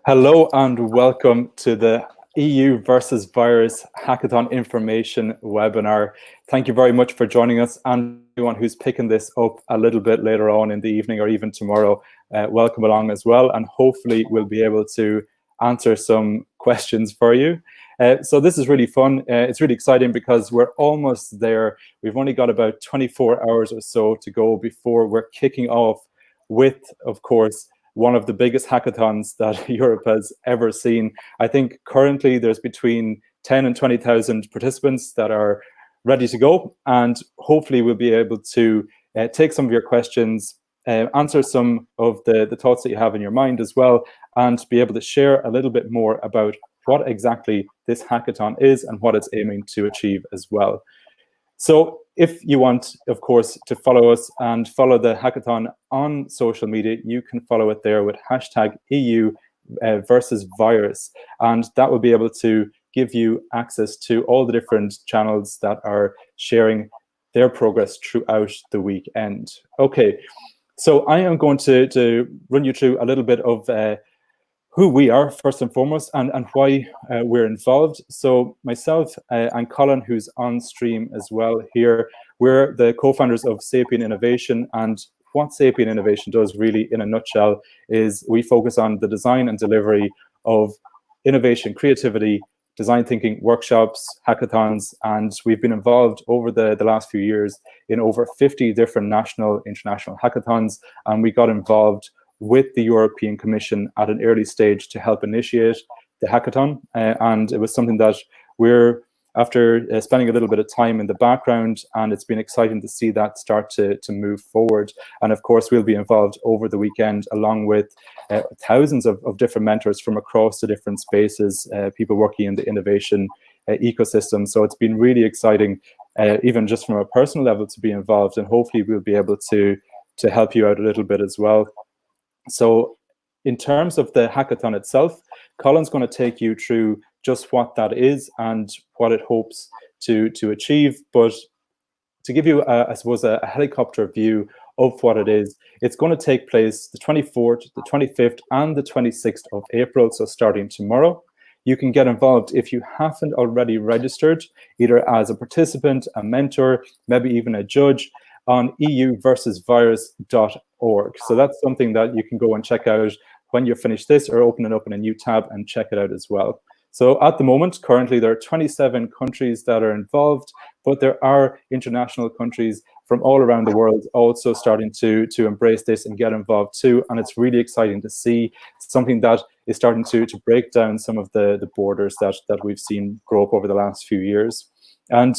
Hello and welcome to the EU versus Virus Hackathon Information webinar. Thank you very much for joining us, and anyone who's picking this up a little bit later on in the evening or even tomorrow, welcome along as well, and hopefully we'll be able to answer some questions for you. So this is really fun. It's really exciting because we're almost there. We've only got about 24 hours or so to go before we're kicking off with, of course, one of the biggest hackathons that Europe has ever seen. I think currently there's between 10 and 20,000 participants that are ready to go, and hopefully we'll be able to take some of your questions, answer some of the thoughts that you have in your mind as well, and be able to share a little bit more about what exactly this hackathon is and what it's aiming to achieve as well. So if you want, of course, to follow us and follow the hackathon on social media, you can follow it there with hashtag EU versus virus. And that will be able to give you access to all the different channels that are sharing their progress throughout the weekend. Okay, so I am going to run you through a little bit of who we are, first and foremost, and why we're involved. So myself and Colin, who's on stream as well here, we're the co-founders of Sapien Innovation. And what Sapien Innovation does really in a nutshell is we focus on the design and delivery of innovation, creativity, design thinking workshops, hackathons, and we've been involved over the last few years in over 50 different national, international hackathons, and we got involved with the European Commission at an early stage to help initiate the hackathon. And it was something that we're, after spending a little bit of time in the background, and it's been exciting to see that start to move forward. And of course, we'll be involved over the weekend along with thousands of different mentors from across the different spaces, people working in the innovation ecosystem. So it's been really exciting, even just from a personal level, to be involved, and hopefully we'll be able to help you out a little bit as well. So in terms of the hackathon itself, Colin's going to take you through just what that is and what it hopes to achieve. But to give you, I suppose, a helicopter view of what it is, it's going to take place the 24th, the 25th, and the 26th of April, so starting tomorrow. You can get involved if you haven't already registered, either as a participant, a mentor, maybe even a judge, on euversusvirus.org. So that's something that you can go and check out when you finish this, or open it up in a new tab and check it out as well. So at the moment, currently there are 27 countries that are involved, but there are international countries from all around the world also starting to embrace this and get involved too. And it's really exciting to see something that is starting to break down some of the borders that we've seen grow up over the last few years. And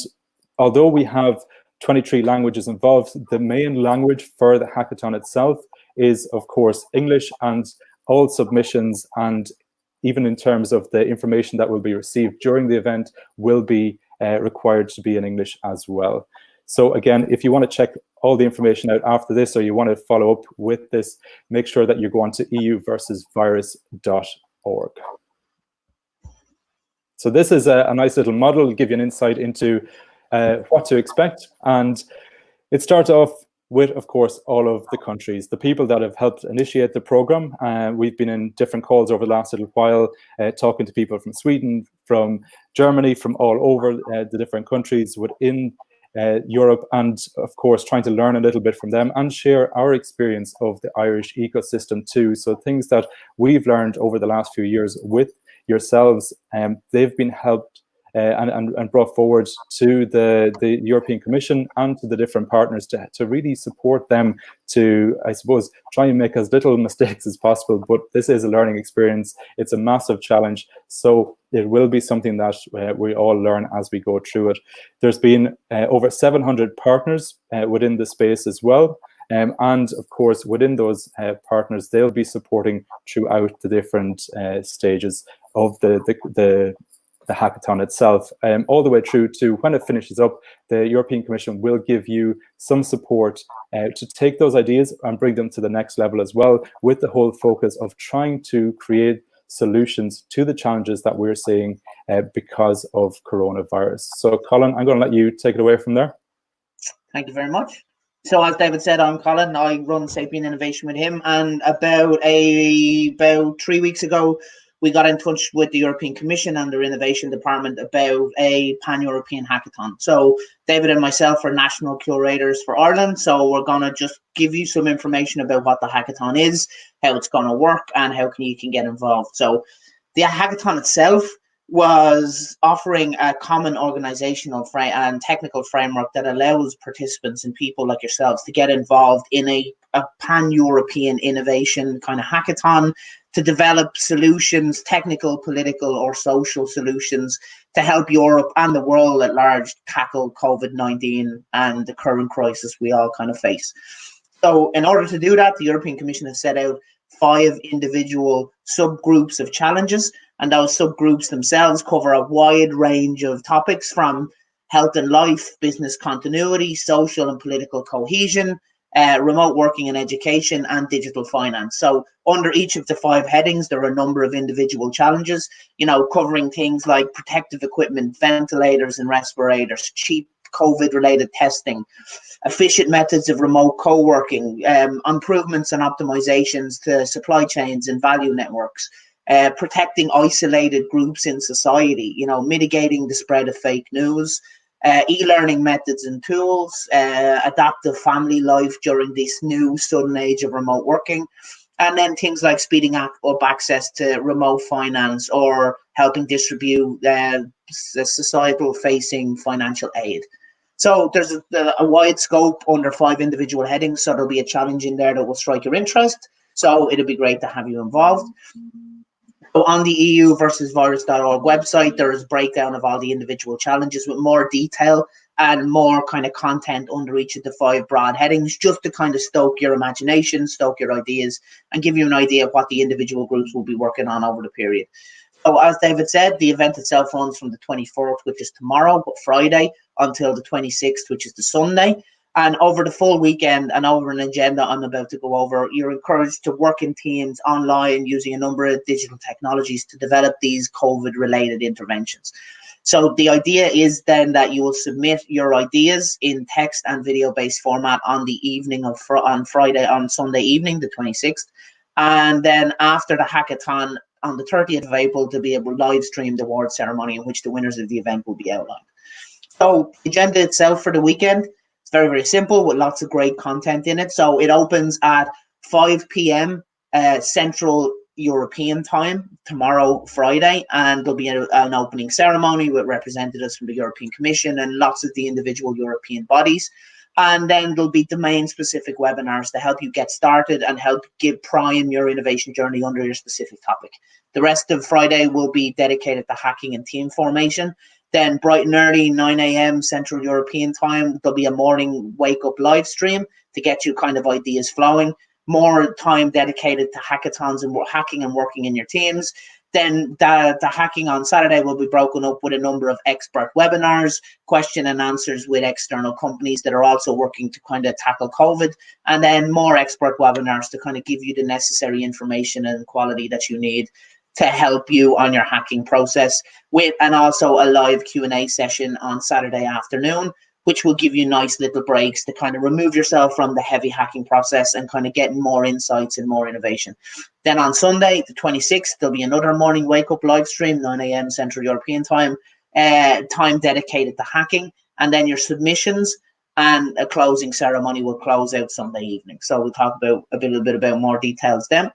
although we have 23 languages involved, the main language for the hackathon itself is, of course, English, and all submissions, and even in terms of the information that will be received during the event, will be required to be in English as well. So again, if you want to check all the information out after this, or you want to follow up with this, make sure that you go on to euversusvirus.org. So this is a nice little model, it'll give you an insight into what to expect. And it starts off with, of course, all of the countries, the people that have helped initiate the program. We've been in different calls over the last little while, talking to people from Sweden, from Germany, from all over the different countries within Europe, and of course trying to learn a little bit from them and share our experience of the Irish ecosystem too. So things that we've learned over the last few years with yourselves, they've been helped and brought forward to the European Commission and to the different partners to really support them to, I suppose, try and make as little mistakes as possible. But this is a learning experience. It's a massive challenge. So it will be something that we all learn as we go through it. There's been over 700 partners within the space as well. And of course, within those partners, they'll be supporting throughout the different stages of the hackathon itself, all the way through to when it finishes up. The European Commission will give you some support to take those ideas and bring them to the next level as well, with the whole focus of trying to create solutions to the challenges that we're seeing because of coronavirus. So Colin, I'm going to let you take it away from there. Thank you very much. So as David said, I'm Colin. I run Sapien Innovation with him, and about 3 weeks ago, we got in touch with the European Commission and their innovation department about a pan-European hackathon. So David and myself are national curators for Ireland. So we're gonna just give you some information about what the hackathon is, how it's gonna work, and how you can get involved. So the hackathon itself was offering a common organizational and technical framework that allows participants and people like yourselves to get involved in a pan-European innovation kind of hackathon to develop solutions, technical, political, or social solutions to help Europe and the world at large tackle COVID-19 and the current crisis we all kind of face. So in order to do that, the European Commission has set out 5 individual subgroups of challenges, and those subgroups themselves cover a wide range of topics from health and life, business continuity, social and political cohesion, remote working and education, and digital finance. So under each of the 5 headings, there are a number of individual challenges, covering things like protective equipment, ventilators and respirators, cheap COVID-related testing, efficient methods of remote co-working, improvements and optimizations to supply chains and value networks, protecting isolated groups in society, mitigating the spread of fake news, e-learning methods and tools, adaptive family life during this new sudden age of remote working, and then things like speeding up access to remote finance or helping distribute societal facing financial aid. So there's a wide scope under 5 individual headings. So there'll be a challenge in there that will strike your interest. So it'll be great to have you involved. So on the EU versus virus.org website, there is a breakdown of all the individual challenges with more detail and more kind of content under each of the 5 broad headings, just to kind of stoke your imagination, stoke your ideas, and give you an idea of what the individual groups will be working on over the period. So as David said, the event itself runs from the 24th, which is tomorrow, but Friday, until the 26th, which is the Sunday. And over the full weekend and over an agenda I'm about to go over, you're encouraged to work in teams online using a number of digital technologies to develop these COVID-related interventions. So the idea is then that you will submit your ideas in text and video-based format on the evening of on Sunday evening, the 26th. And then after the hackathon on the 30th of April, to be able to live stream the award ceremony in which the winners of the event will be outlined. So the agenda itself for the weekend, it's very, very simple with lots of great content in it. So it opens at 5 p.m. Central European time tomorrow, Friday, and there'll be an opening ceremony with representatives from the European Commission and lots of the individual European bodies. And then there'll be domain-specific webinars to help you get started and help prime your innovation journey under your specific topic. The rest of Friday will be dedicated to hacking and team formation. Then bright and early, 9 a.m. Central European time, there'll be a morning wake-up live stream to get you kind of ideas flowing. More time dedicated to hackathons and more hacking and working in your teams. Then the hacking on Saturday will be broken up with a number of expert webinars, question and answers with external companies that are also working to kind of tackle COVID, and then more expert webinars to kind of give you the necessary information and quality that you need to help you on your hacking process, and also a live Q&A session on Saturday afternoon, which will give you nice little breaks to kind of remove yourself from the heavy hacking process and kind of get more insights and more innovation. Then on Sunday, the 26th, there'll be another morning wake-up live stream, 9 a.m. Central European time, time dedicated to hacking, and then your submissions and a closing ceremony will close out Sunday evening. So we'll talk about a little bit about more details then.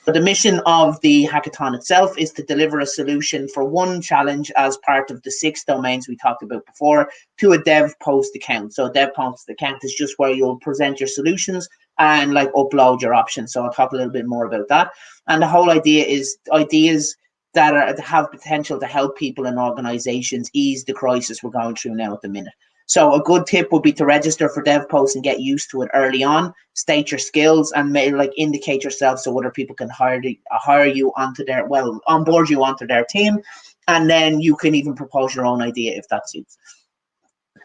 But the mission of the hackathon itself is to deliver a solution for one challenge as part of the 6 domains we talked about before to a dev post account. So a dev post account is just where you'll present your solutions and like upload your options. So I'll talk a little bit more about that. And the whole idea is ideas that have potential to help people and organizations ease the crisis we're going through now at the minute. So a good tip would be to register for DevPost and get used to it early on. State your skills and indicate yourself so other people can hire you onto their onboard you onto their team, and then you can even propose your own idea if that suits.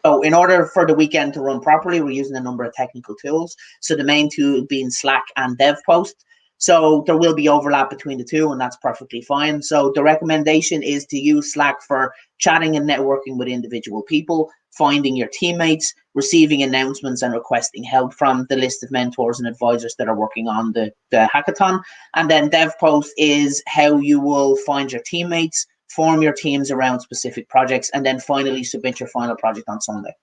So in order for the weekend to run properly, we're using a number of technical tools. So the main two being Slack and DevPost. So there will be overlap between the two, and that's perfectly fine. So the recommendation is to use Slack for chatting and networking with individual people, finding your teammates, receiving announcements and requesting help from the list of mentors and advisors that are working on the hackathon. And then DevPost is how you will find your teammates, form your teams around specific projects, and then finally submit your final project on Sunday.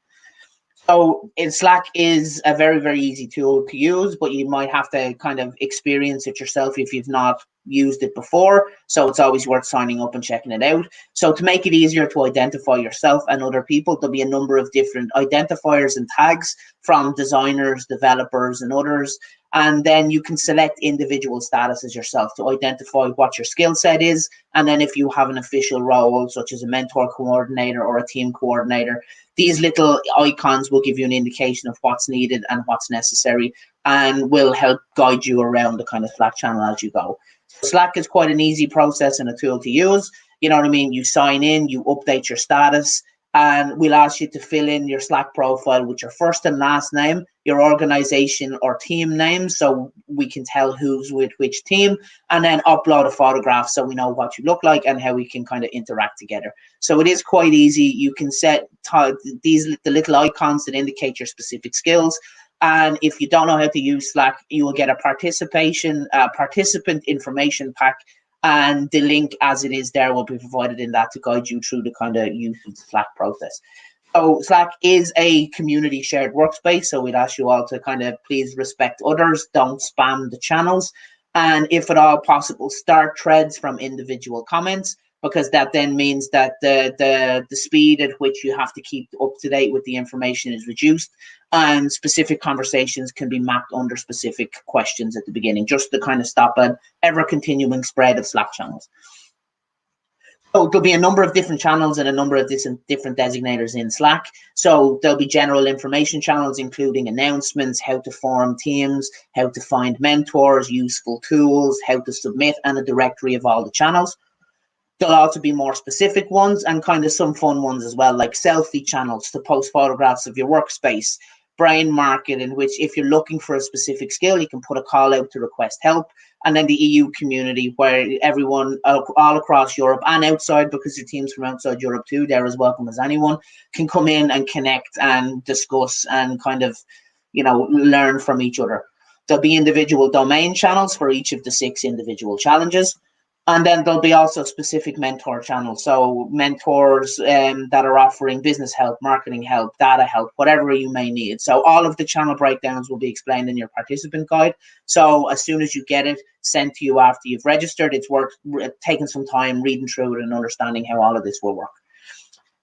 So Slack is a very, very easy tool to use, but you might have to kind of experience it yourself if you've not used it before. So it's always worth signing up and checking it out. So to make it easier to identify yourself and other people, there'll be a number of different identifiers and tags from designers, developers, and others. And then you can select individual statuses yourself to identify what your skill set is. And then if you have an official role, such as a mentor coordinator or a team coordinator, these little icons will give you an indication of what's needed and what's necessary, and will help guide you around the kind of Slack channel as you go. Slack is quite an easy process and a tool to use. You know what I mean? You sign in, you update your status, and we'll ask you to fill in your Slack profile with your first and last name, your organization or team name, so we can tell who's with which team, and then upload a photograph so we know what you look like and how we can kind of interact together. So it is quite easy. You can set the little icons that indicate your specific skills. And if you don't know how to use Slack, you will get a participant information pack, and the link as it is there will be provided in that to guide you through the kind of use of the Slack process. So Slack is a community shared workspace, so we'd ask you all to kind of please respect others, don't spam the channels, and if at all possible, start threads from individual comments, because that then means that the speed at which you have to keep up to date with the information is reduced, and specific conversations can be mapped under specific questions at the beginning, just to kind of stop an ever-continuing spread of Slack channels. So there'll be a number of different channels and a number of different designators in Slack. So there'll be general information channels, including announcements, how to form teams, how to find mentors, useful tools, how to submit, and a directory of all the channels. There'll also be more specific ones and kind of some fun ones as well, like selfie channels to post photographs of your workspace, brain market, in which if you're looking for a specific skill, you can put a call out to request help. And then the EU community, where everyone all across Europe and outside, because your teams from outside Europe too, they're as welcome as anyone, can come in and connect and discuss and kind of, you know, learn from each other. There'll be individual domain channels for each of the 6 individual challenges. And then there'll be also specific mentor channels. So mentors that are offering business help, marketing help, data help, whatever you may need. So all of the channel breakdowns will be explained in your participant guide. So as soon as you get it sent to you after you've registered, it's worth taking some time reading through it and understanding how all of this will work.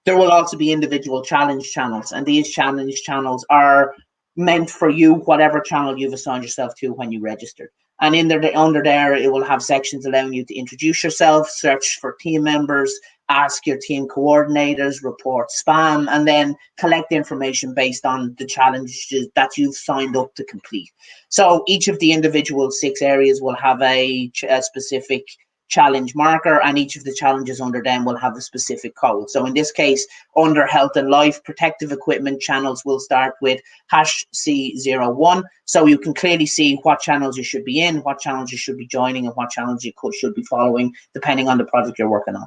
There will also be individual challenge channels, and these challenge channels are meant for you, whatever channel you've assigned yourself to when you registered. And under there, it will have sections allowing you to introduce yourself, search for team members, ask your team coordinators, report spam, and then collect information based on the challenges that you've signed up to complete. So each of the individual 6 areas will have a specific challenge marker, and each of the challenges under them will have a specific code. So in this case, under health and life, protective equipment channels will start with #C01. So you can clearly see what channels you should be in, what channels you should be joining, and what channels you should be following, depending on the project you're working on.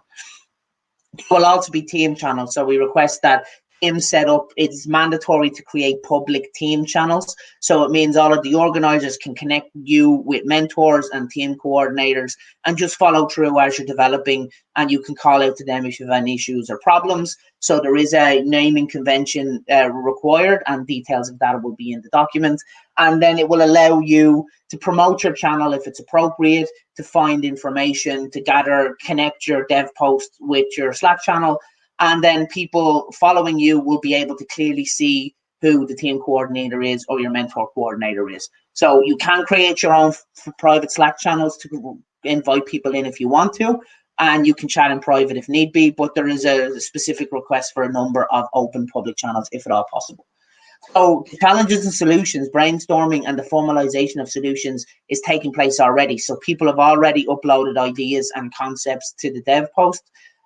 There will also be team channels. So we request that team setup, it's mandatory to create public team channels. So it means all of the organizers can connect you with mentors and team coordinators and just follow through as you're developing, and you can call out to them if you have any issues or problems. So there is a naming convention required, and details of that will be in the document. And then it will allow you to promote your channel if it's appropriate, to find information, to connect your dev post with your Slack channel. And then people following you will be able to clearly see who the team coordinator is or your mentor coordinator is. So you can create your own private Slack channels to invite people in if you want to, and you can chat in private if need be, but there is a specific request for a number of open public channels if at all possible. So the challenges and solutions, brainstorming and the formalization of solutions is taking place already. So people have already uploaded ideas and concepts to the dev post,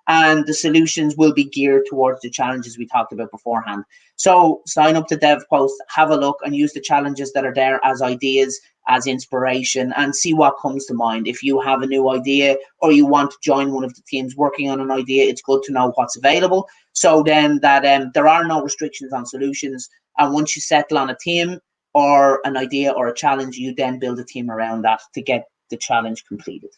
and the solutions will be geared towards the challenges we talked about beforehand. So sign up to DevPost, have a look, and use the challenges that are there as ideas, as inspiration and see what comes to mind. If you have a new idea or you want to join one of the teams working on an idea, it's good to know what's available. So then that there are no restrictions on solutions. And once you settle on a team or an idea or a challenge, you then build a team around that to get the challenge completed.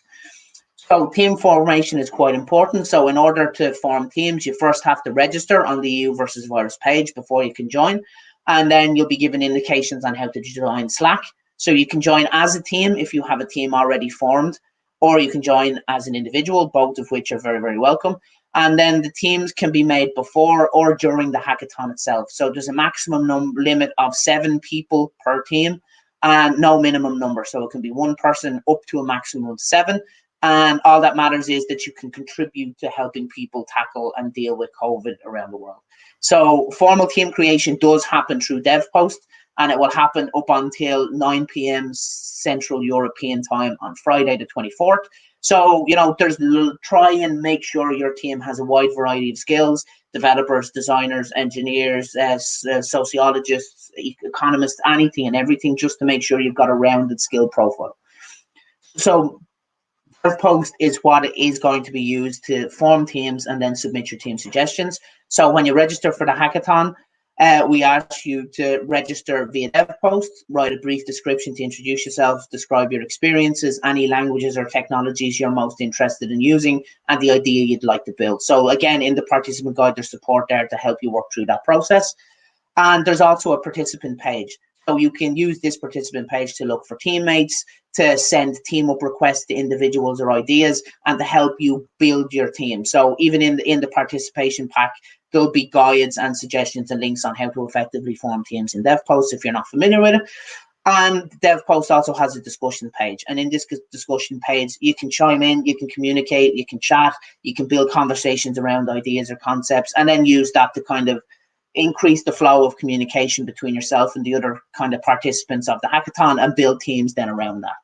So team formation is quite important. So in order to form teams, you first have to register on the EU versus virus page before you can join. And then you'll be given indications on how to join Slack. So you can join as a team if you have a team already formed, or you can join as an individual, both of which are very, very welcome. And then the teams can be made before or during the hackathon itself. So there's a maximum limit of 7 people per team and no minimum number. So it can be 1 person up to a maximum of 7. And all that matters is that you can contribute to helping people tackle and deal with COVID around the world. So formal team creation does happen through DevPost, and it will happen up until 9 p.m. Central European time on Friday the 24th. So, try and make sure your team has a wide variety of skills: developers, designers, engineers, sociologists, economists, anything and everything, just to make sure you've got a rounded skill profile. So DevPost is what is going to be used to form teams and then submit your team suggestions. So when you register for the hackathon, we ask you to register via DevPost, write a brief description to introduce yourself, describe your experiences, any languages or technologies you're most interested in using, and the idea you'd like to build. So again, in the participant guide, there's support there to help you work through that process. And there's also a participant page. So you can use this participant page to look for teammates, to send team up requests to individuals or ideas, and to help you build your team. So even in the participation pack, there'll be guides and suggestions and links on how to effectively form teams in DevPost if you're not familiar with it. And DevPost also has a discussion page. And in this discussion page, you can chime in, you can communicate, you can chat, you can build conversations around ideas or concepts, and then use that to kind of increase the flow of communication between yourself and the other kind of participants of the hackathon and build teams then around that.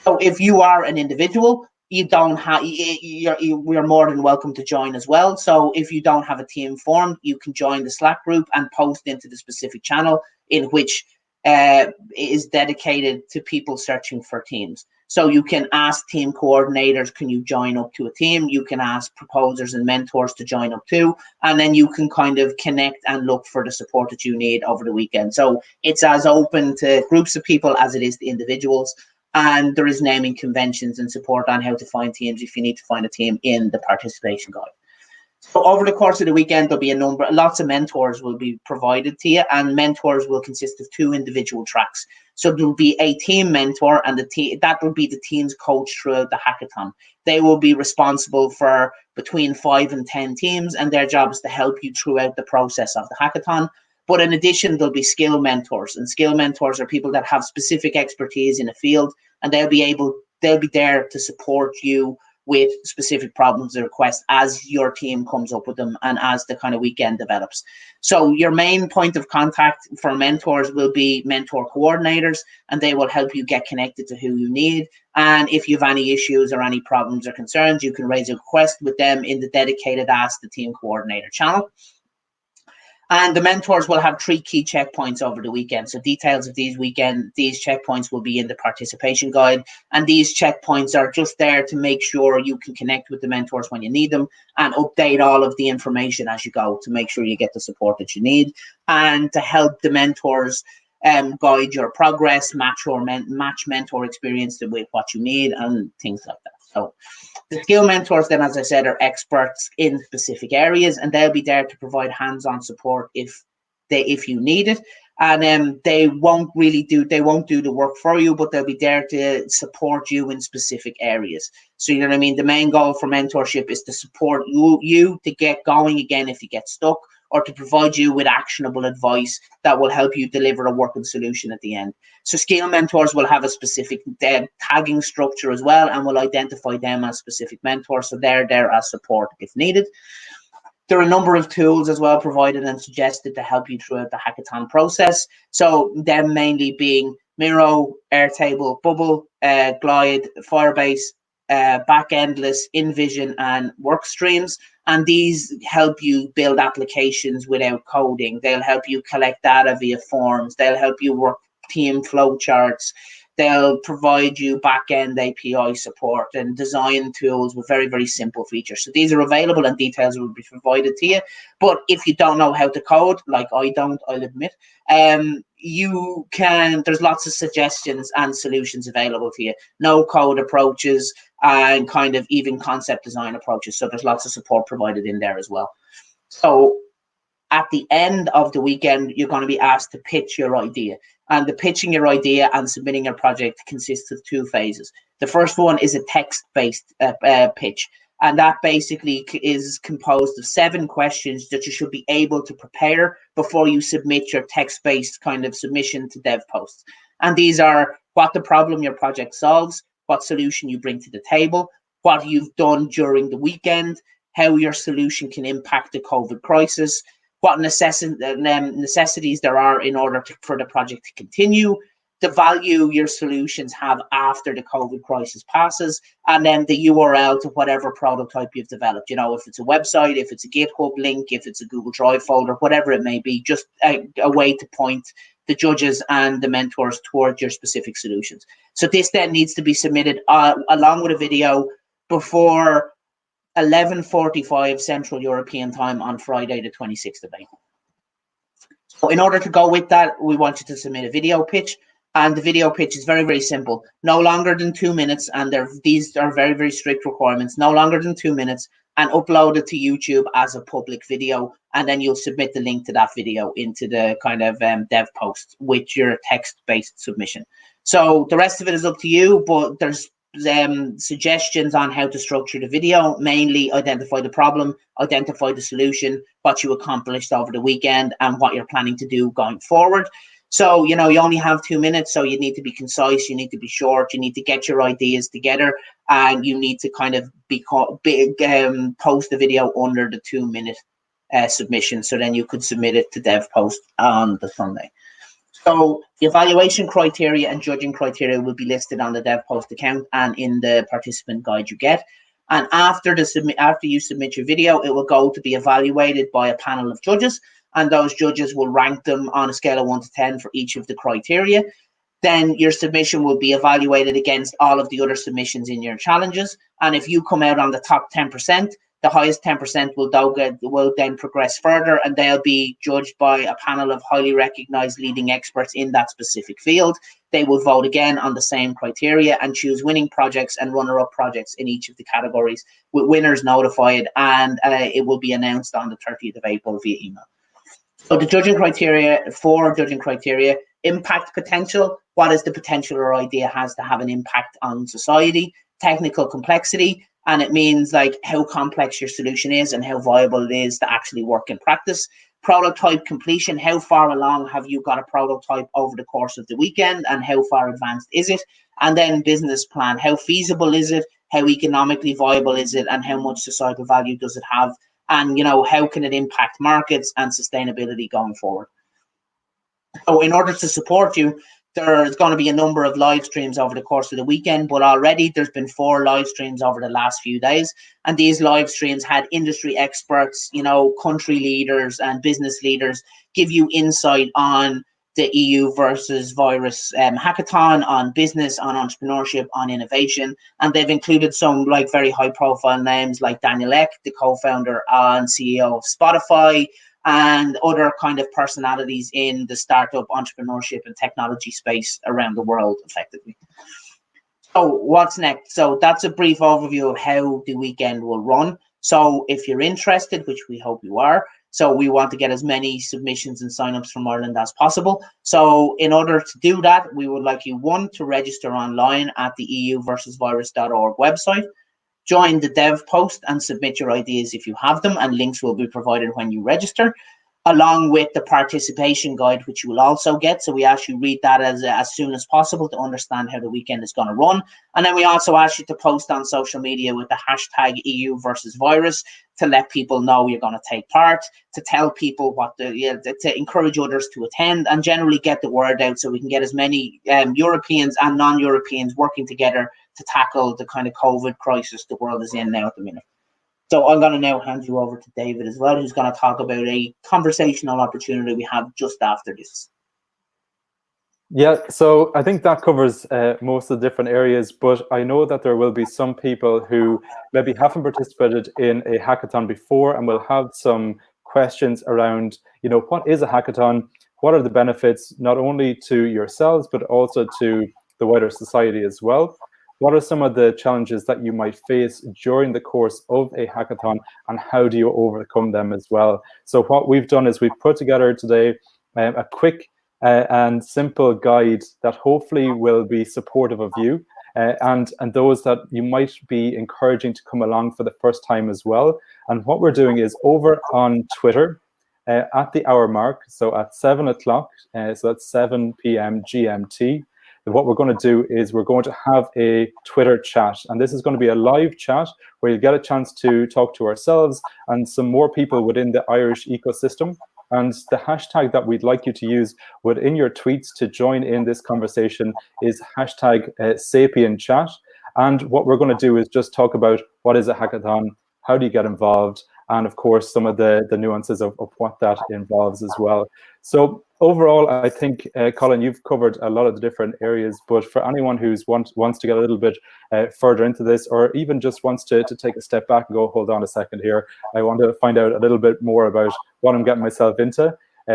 So if you are an individual, you don't have, we're more than welcome to join as well. So if you don't have a team formed, you can join the Slack group and post into the specific channel in which is dedicated to people searching for teams. So you can ask team coordinators, can you join up to a team? You can ask proposers and mentors to join up too. And then you can kind of connect and look for the support that you need over the weekend. So it's as open to groups of people as it is to individuals. And there is naming conventions and support on how to find teams if you need to find a team in the participation guide. So over the course of the weekend, there'll be lots of mentors will be provided to you, and mentors will consist of 2 individual tracks. So there'll be a team mentor, and that will be the team's coach throughout the hackathon. They will be responsible for between 5 and 10 teams, and their job is to help you throughout the process of the hackathon. But in addition, there'll be skill mentors, and skill mentors are people that have specific expertise in a field, and they'll be there to support you with specific problems or requests as your team comes up with them and as the kind of weekend develops. So your main point of contact for mentors will be mentor coordinators, and they will help you get connected to who you need. And if you have any issues or any problems or concerns, you can raise a request with them in the dedicated Ask the Team Coordinator channel. And the mentors will have 3 key checkpoints over the weekend. So details of these checkpoints will be in the participation guide. And these checkpoints are just there to make sure you can connect with the mentors when you need them and update all of the information as you go to make sure you get the support that you need, and to help the mentors guide your progress, match mentor experience with what you need and things like that. So the skill mentors then, as I said, are experts in specific areas, and they'll be there to provide hands-on support if you need it. And they won't do the work for you, but they'll be there to support you in specific areas. So you know what I mean? The main goal for mentorship is to support you to get going again if you get stuck, or to provide you with actionable advice that will help you deliver a working solution at the end. So skill mentors will have a specific tagging structure as well, and will identify them as specific mentors. So they're there as support if needed. There are a number of tools as well provided and suggested to help you throughout the hackathon process. So them mainly being Miro, Airtable, Bubble, Glide, Firebase, Backendless, InVision, and Workstreams. And these help you build applications without coding. They'll help you collect data via forms. They'll help you work team flow charts. They'll provide you back-end API support and design tools with very, very simple features. So these are available and details will be provided to you. But if you don't know how to code, like I don't, I'll admit, you can, there's lots of suggestions and solutions available to you. No code approaches and kind of even concept design approaches. So there's lots of support provided in there as well. So at the end of the weekend, you're going to be asked to pitch your idea. And the pitching your idea and submitting your project consists of 2 phases. The first one is a text-based pitch. And that basically is composed of 7 questions that you should be able to prepare before you submit your text-based kind of submission to DevPost. And these are what the problem your project solves, what solution you bring to the table, what you've done during the weekend, how your solution can impact the COVID crisis, what necessities there are in order for the project to continue, the value your solutions have after the COVID crisis passes, and then the URL to whatever prototype you've developed. You know, if it's a website, if it's a GitHub link, if it's a Google Drive folder, whatever it may be, just a way to point the judges and the mentors towards your specific solutions. So this then needs to be submitted along with a video before 11:45 Central European Time on Friday, the 26th of April. So in order to go with that, we want you to submit a video pitch. And the video pitch is very, very simple. No longer than 2 minutes. And these are very, very strict requirements. No longer than 2 minutes. And upload it to YouTube as a public video. And then you'll submit the link to that video into the kind of dev post with your text-based submission. So the rest of it is up to you, but there's suggestions on how to structure the video. Mainly identify the problem, identify the solution, what you accomplished over the weekend, and what you're planning to do going forward. So, you know, you only have 2 minutes, so you need to be concise, you need to be short, you need to get your ideas together, and you need to kind of post the video under the 2 minute submission. So then you could submit it to DevPost on the Sunday. So the evaluation criteria and judging criteria will be listed on the DevPost account and in the participant guide you get. And after you submit your video, it will go to be evaluated by a panel of judges, and those judges will rank them on a scale of 1 to 10 for each of the criteria. Then your submission will be evaluated against all of the other submissions in your challenges. And if you come out on the top 10%, the highest 10% will then progress further, and they'll be judged by a panel of highly recognized leading experts in that specific field. They will vote again on the same criteria and choose winning projects and runner-up projects in each of the categories, with winners notified, and it will be announced on the 30th of April via email. So the judging criteria, impact potential. What is the potential your idea has to have an impact on society? Technical complexity. And it means like how complex your solution is and how viable it is to actually work in practice. Prototype completion, how far along have you got a prototype over the course of the weekend and how far advanced is it? And then business plan, how feasible is it? How economically viable is it? And how much societal value does it have? And, you know, how can it impact markets and sustainability going forward? So in order to support you, there's going to be a number of live streams over the course of the weekend, but already there's been 4 live streams over the last few days. And these live streams had industry experts, you know, country leaders and business leaders give you insight on the EU versus virus hackathon, on business, on entrepreneurship, on innovation. And they've included some like very high profile names like Daniel Ek, the co-founder and CEO of Spotify, and other kind of personalities in the startup, entrepreneurship and technology space around the world, effectively. So what's next? So that's a brief overview of how the weekend will run. So if you're interested, which we hope you are, so we want to get as many submissions and signups from Ireland as possible. So in order to do that, we would like you, 1, to register online at the euversusvirus.org website. Join the dev post and submit your ideas if you have them, and links will be provided when you register, along with the participation guide, which you will also get. So we ask you read that as soon as possible to understand how the weekend is going to run. And then we also ask you to post on social media with the hashtag EU versus virus to let people know you're going to take part, to tell people to encourage others to attend, and generally get the word out so we can get as many Europeans and non-Europeans working together to tackle the kind of COVID crisis the world is in now at the minute. So I'm going to now hand you over to David as well, who's going to talk about a conversational opportunity we have just after this. Yeah, so I think that covers most of the different areas, but I know that there will be some people who maybe haven't participated in a hackathon before and will have some questions around, what is a hackathon? What are the benefits, not only to yourselves, but also to the wider society as well? What are some of the challenges that you might face during the course of a hackathon, and how do you overcome them as well? So what we've done is we've put together today a quick and simple guide that hopefully will be supportive of you and those that you might be encouraging to come along for the first time as well. And what we're doing is over on Twitter at the hour mark, so at 7 o'clock, so that's 7 p.m. GMT. What we're going to do is we're going to have a Twitter chat, and this is going to be a live chat where you get a chance to talk to ourselves and some more people within the Irish ecosystem. And the hashtag that we'd like you to use within your tweets to join in this conversation is hashtag Sapien Chat. And what we're going to do is just talk about what is a hackathon, how do you get involved, and of course some of the nuances of what that involves as well. So overall, I think, Colin, you've covered a lot of the different areas, but for anyone who's wants to get a little bit further into this, or even just wants to take a step back and go, hold on a second here, I want to find out a little bit more about what I'm getting myself into,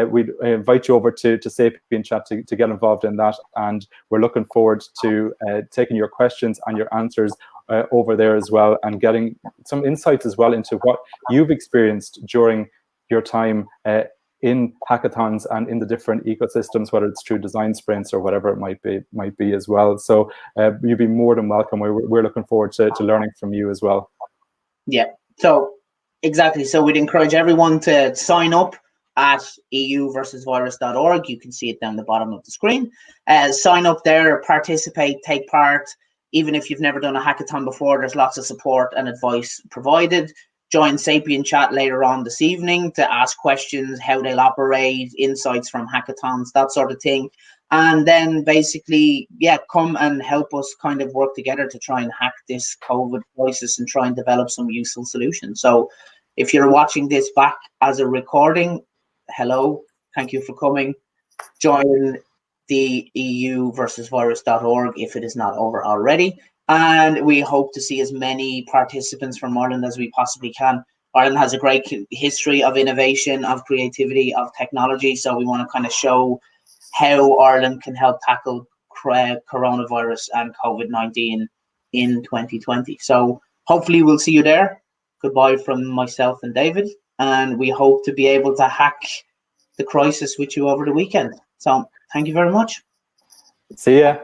we'd invite you over to Sapien Chat to get involved in that. And we're looking forward to taking your questions and your answers over there as well, and getting some insights as well into what you've experienced during your time in hackathons and in the different ecosystems, whether it's through design sprints or whatever it might be as well. So you'd be more than welcome. We're looking forward to learning from you as well. Yeah, so exactly. So we'd encourage everyone to sign up at euversusvirus.org. You can see it down the bottom of the screen. Sign up there, participate, take part. Even if you've never done a hackathon before, there's lots of support and advice provided. Join Sapien Chat later on this evening to ask questions, how they'll operate, insights from hackathons, that sort of thing. And then basically, yeah, come and help us kind of work together to try and hack this COVID crisis and try and develop some useful solutions. So if you're watching this back as a recording, hello, thank you for coming. Join the euversusvirus.org if it is not over already. And we hope to see as many participants from Ireland as we possibly can. Ireland has a great history of innovation, of creativity, of technology. So we want to kind of show how Ireland can help tackle coronavirus and COVID-19 in 2020. So hopefully we'll see you there. Goodbye from myself and David. And we hope to be able to hack the crisis with you over the weekend. So thank you very much. See ya.